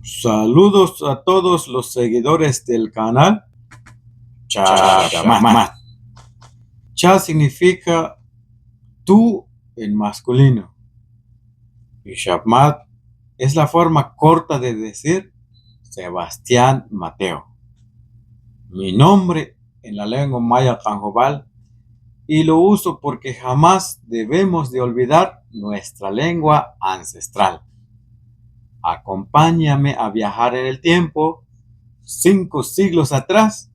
Saludos a todos los seguidores del canal Chagamat. Cha significa tú en masculino y Shabmat es la forma corta de decir Sebastián Mateo. Mi nombre en la lengua maya Canjobal, y lo uso porque jamás debemos de olvidar nuestra lengua ancestral. Acompáñame a viajar en el tiempo 5 siglos atrás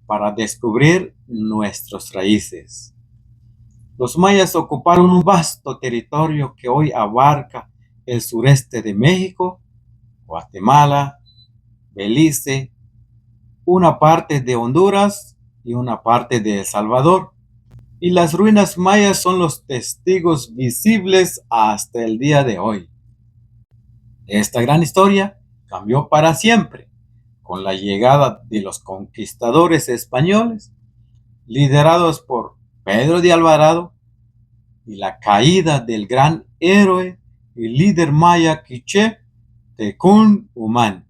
para descubrir nuestras raíces. Los mayas ocuparon un vasto territorio que hoy abarca el sureste de México, Guatemala, Belice, una parte de Honduras y una parte de El Salvador. Y las ruinas mayas son los testigos visibles hasta el día de hoy. Esta gran historia cambió para siempre con la llegada de los conquistadores españoles, liderados por Pedro de Alvarado, y la caída del gran héroe y líder maya quiché Tecún Umán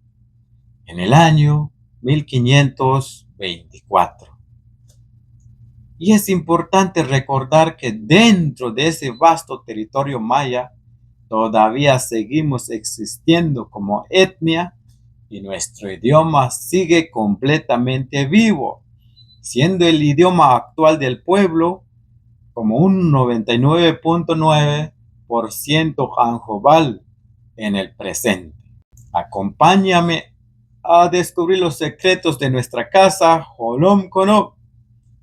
en el año 1524. Y es importante recordar que dentro de ese vasto territorio maya todavía seguimos existiendo como etnia y nuestro idioma sigue completamente vivo, siendo el idioma actual del pueblo como un 99.9% Canjobal en el presente. Acompáñame a descubrir los secretos de nuestra casa Jolom Kono,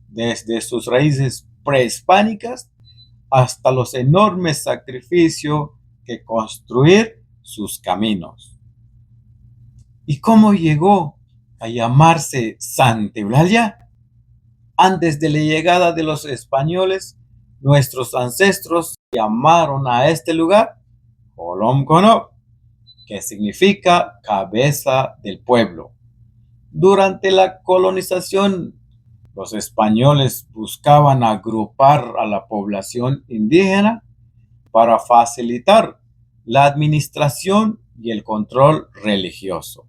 desde sus raíces prehispánicas hasta los enormes sacrificios que construir sus caminos. ¿Y cómo llegó a llamarse Santa Eulalia? Antes de la llegada de los españoles, nuestros ancestros llamaron a este lugar Jolom Kono, que significa cabeza del pueblo. Durante la colonización, los españoles buscaban agrupar a la población indígena para facilitar la administración y el control religioso,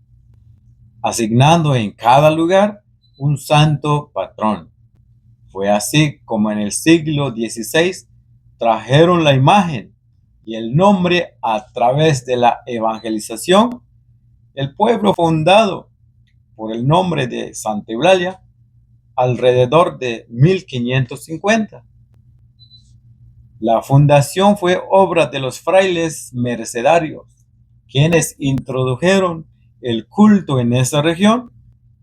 asignando en cada lugar un santo patrón. Fue así como en el siglo XVI trajeron la imagen y el nombre a través de la evangelización. El pueblo fundado por el nombre de Santa Eulalia alrededor de 1550. La fundación fue obra de los frailes mercedarios, quienes introdujeron el culto en esa región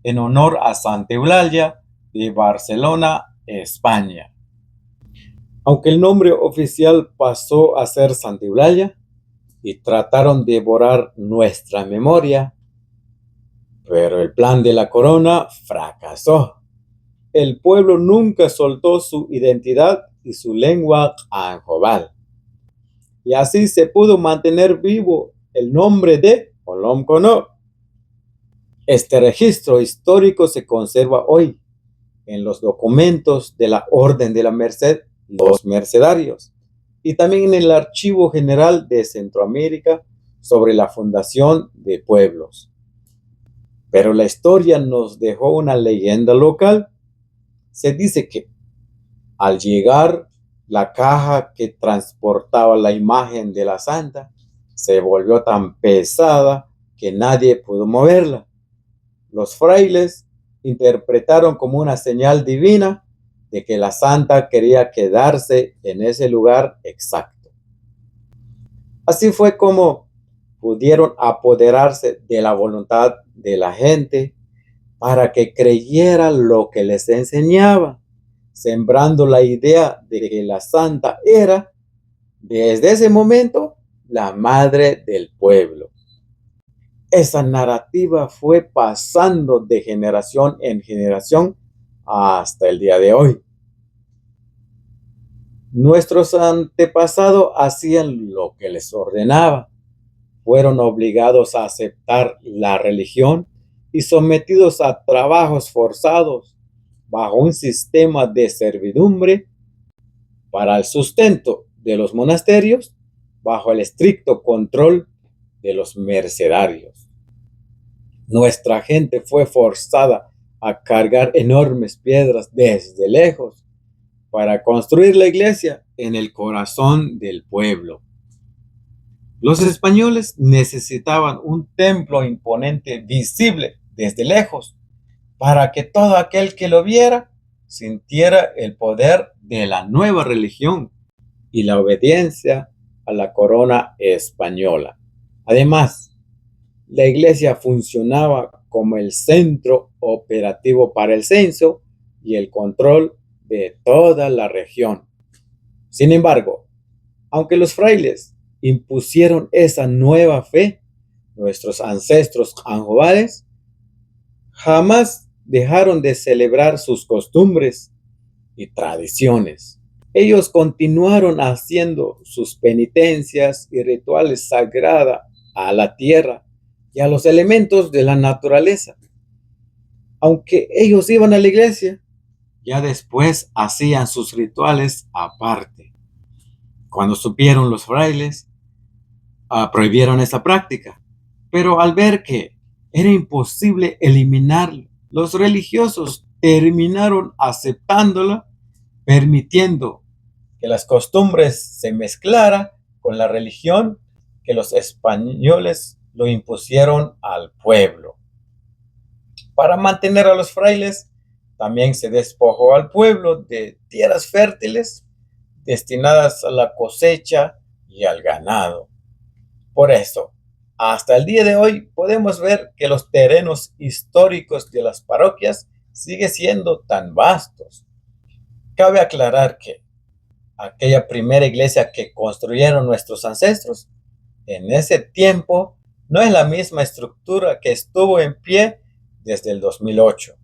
en honor a Santa Eulalia de Barcelona, España. Aunque el nombre oficial pasó a ser Santa Eulalia y trataron de borrar nuestra memoria, pero el plan de la corona fracasó. El pueblo nunca soltó su identidad y su lengua Canjobal. Y así se pudo mantener vivo el nombre de Jolom Kono. Este registro histórico se conserva hoy en los documentos de la Orden de la Merced, los Mercedarios, y también en el Archivo General de Centroamérica sobre la fundación de pueblos. Pero la historia nos dejó una leyenda local. Se dice que al llegar la caja que transportaba la imagen de la santa se volvió tan pesada que nadie pudo moverla. Los frailes interpretaron como una señal divina de que la santa quería quedarse en ese lugar exacto. Así fue como pudieron apoderarse de la voluntad de la gente para que creyera lo que les enseñaba, sembrando la idea de que la santa era, desde ese momento, la madre del pueblo. Esa narrativa fue pasando de generación en generación hasta el día de hoy. Nuestros antepasados hacían lo que les ordenaba. Fueron obligados a aceptar la religión y sometidos a trabajos forzados bajo un sistema de servidumbre para el sustento de los monasterios bajo el estricto control de los mercedarios. Nuestra gente fue forzada a cargar enormes piedras desde lejos para construir la iglesia en el corazón del pueblo. Los españoles necesitaban un templo imponente visible desde lejos para que todo aquel que lo viera sintiera el poder de la nueva religión y la obediencia a la corona española. Además, la iglesia funcionaba como el centro operativo para el censo y el control de toda la región. Sin embargo, aunque los frailes impusieron esa nueva fe, nuestros ancestros anjobales jamás dejaron de celebrar sus costumbres y tradiciones. Ellos continuaron haciendo sus penitencias y rituales sagrados a la tierra y a los elementos de la naturaleza. Aunque ellos iban a la iglesia, ya después hacían sus rituales aparte. Cuando supieron los frailes, prohibieron esa práctica. Pero al ver que era imposible eliminarlo, los religiosos terminaron aceptándola, permitiendo que las costumbres se mezclaran con la religión que los españoles lo impusieron al pueblo. Para mantener a los frailes, también se despojó al pueblo de tierras fértiles destinadas a la cosecha y al ganado. Por eso, hasta el día de hoy podemos ver que los terrenos históricos de las parroquias siguen siendo tan vastos. Cabe aclarar que aquella primera iglesia que construyeron nuestros ancestros, en ese tiempo no es la misma estructura que estuvo en pie desde el 2008.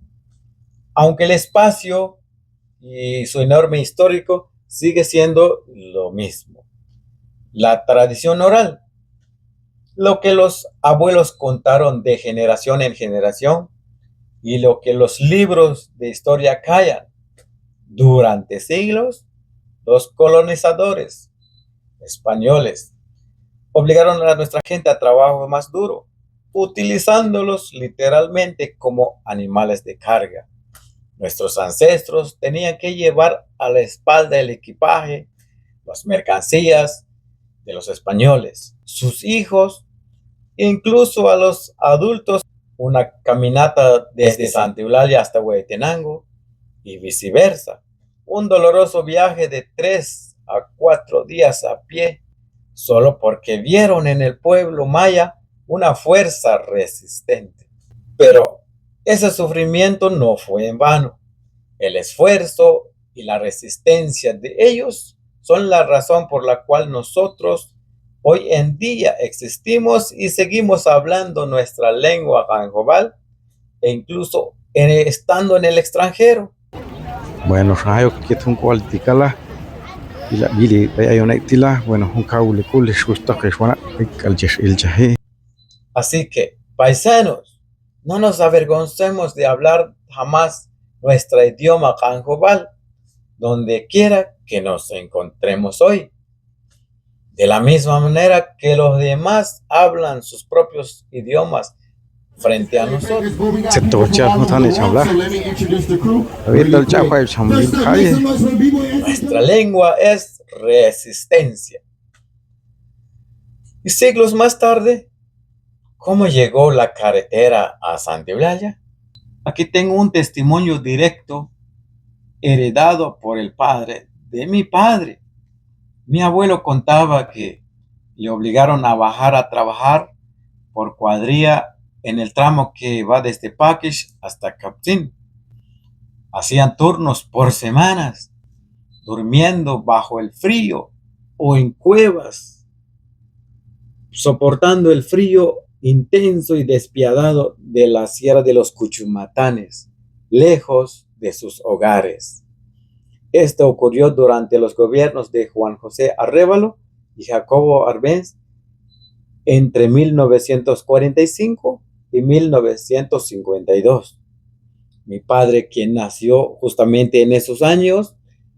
Aunque el espacio y su enorme histórico sigue siendo lo mismo. La tradición oral, lo que los abuelos contaron de generación en generación y lo que los libros de historia callan. Durante siglos, los colonizadores españoles obligaron a nuestra gente a trabajo más duro, utilizándolos literalmente como animales de carga. Nuestros ancestros tenían que llevar a la espalda el equipaje, las mercancías de los españoles, sus hijos, incluso a los adultos, una caminata desde Santa Eulalia hasta Huehuetenango y viceversa. Un doloroso viaje de 3 a 4 días a pie, solo porque vieron en el pueblo maya una fuerza resistente. Pero ese sufrimiento no fue en vano. El esfuerzo y la resistencia de ellos son la razón por la cual nosotros hoy en día existimos y seguimos hablando nuestra lengua anjobal e incluso estando en el extranjero. Bueno, rayo que un cualiticala y la bili hay una itila, bueno, un caule cule justo que suena el jahe. Así que, paisanos, no nos avergoncemos de hablar jamás nuestro idioma anjobal, donde quiera que nos encontremos hoy. De la misma manera que los demás hablan sus propios idiomas frente a nosotros. Se tocha no tan hecho hablar. Ahorita el chajo es chamblin calle. Nuestra lengua es resistencia. Y siglos más tarde, ¿cómo llegó la carretera a Santa Eulalia? Aquí tengo un testimonio directo heredado por el padre de mi padre. Mi abuelo contaba que le obligaron a bajar a trabajar por cuadrilla en el tramo que va desde Paquish hasta Captín. Hacían turnos por semanas, durmiendo bajo el frío o en cuevas, soportando el frío intenso y despiadado de la Sierra de los Cuchumatanes, lejos de sus hogares. Esto ocurrió durante los gobiernos de Juan José Arévalo y Jacobo Arbenz entre 1945 y 1952. Mi padre, quien nació justamente en esos años,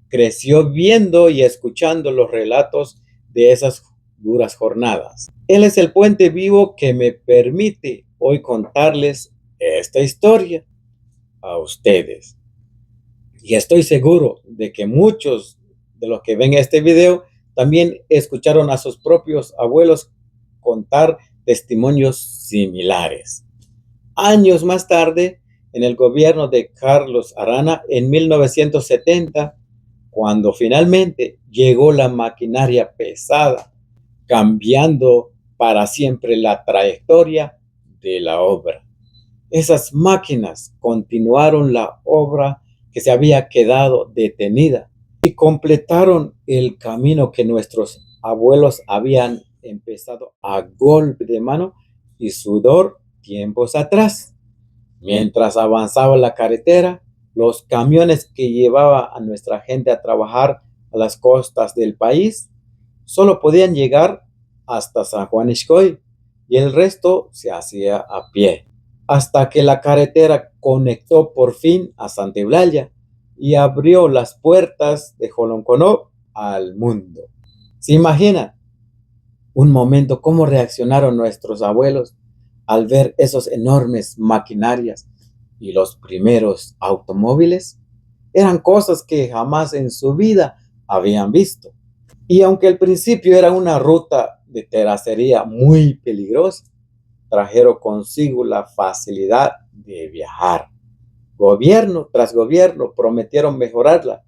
creció viendo y escuchando los relatos de esas duras jornadas. Él es el puente vivo que me permite hoy contarles esta historia a ustedes. Y estoy seguro de que muchos de los que ven este video también escucharon a sus propios abuelos contar testimonios similares. Años más tarde, en el gobierno de Carlos Arana, en 1970, cuando finalmente llegó la maquinaria pesada, cambiando para siempre la trayectoria de la obra. Esas máquinas continuaron la obra que se había quedado detenida y completaron el camino que nuestros abuelos habían empezado a golpe de mano y sudor tiempos atrás. Mientras avanzaba la carretera, los camiones que llevaban a nuestra gente a trabajar a las costas del país solo podían llegar hasta San Juan Ixcoy y el resto se hacía a pie, hasta que la carretera conectó por fin a Santa Eulalia y abrió las puertas de Jolonconop al mundo. ¿Se imaginan un momento cómo reaccionaron nuestros abuelos al ver esos enormes maquinarias y los primeros automóviles? Eran cosas que jamás en su vida habían visto. Y aunque al principio era una ruta de terracería muy peligrosa, trajeron consigo la facilidad de viajar. Gobierno tras gobierno prometieron mejorarla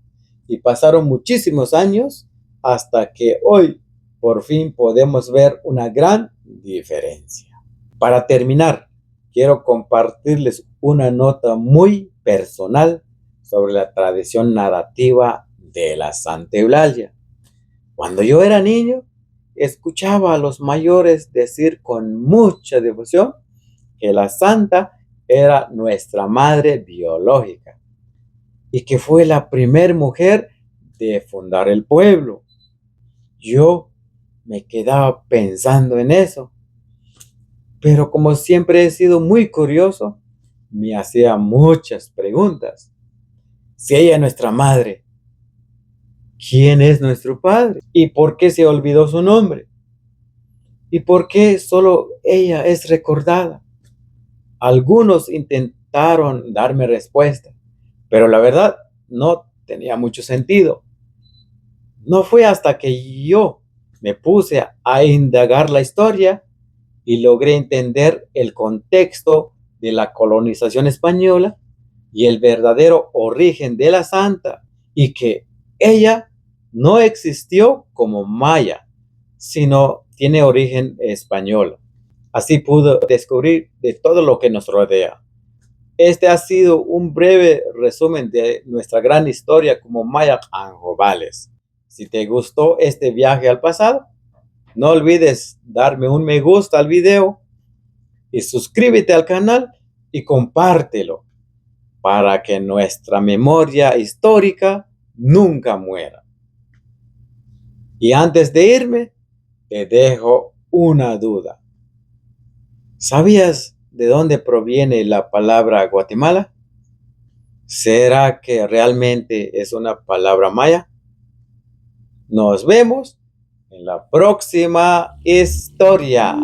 y pasaron muchísimos años hasta que hoy por fin podemos ver una gran diferencia. Para terminar, quiero compartirles una nota muy personal sobre la tradición narrativa de la Santa Eulalia. Cuando yo era niño, escuchaba a los mayores decir con mucha devoción que la Santa era nuestra madre biológica y que fue la primera mujer de fundar el pueblo. Yo me quedaba pensando en eso, pero como siempre he sido muy curioso, me hacía muchas preguntas. Si ella es nuestra madre, ¿quién es nuestro padre? ¿Y por qué se olvidó su nombre? ¿Y por qué solo ella es recordada? Algunos intentaron darme respuesta, pero la verdad no tenía mucho sentido. No fue hasta que yo me puse a indagar la historia y logré entender el contexto de la colonización española y el verdadero origen de la Santa, y que ella no existió como maya, sino tiene origen español. Así pude descubrir de todo lo que nos rodea. Este ha sido un breve resumen de nuestra gran historia como maya anjobales. Si te gustó este viaje al pasado, no olvides darme un me gusta al video y suscríbete al canal y compártelo para que nuestra memoria histórica nunca muera. Y antes de irme, te dejo una duda. ¿Sabías de dónde proviene la palabra Guatemala? ¿Será que realmente es una palabra maya? Nos vemos en la próxima historia.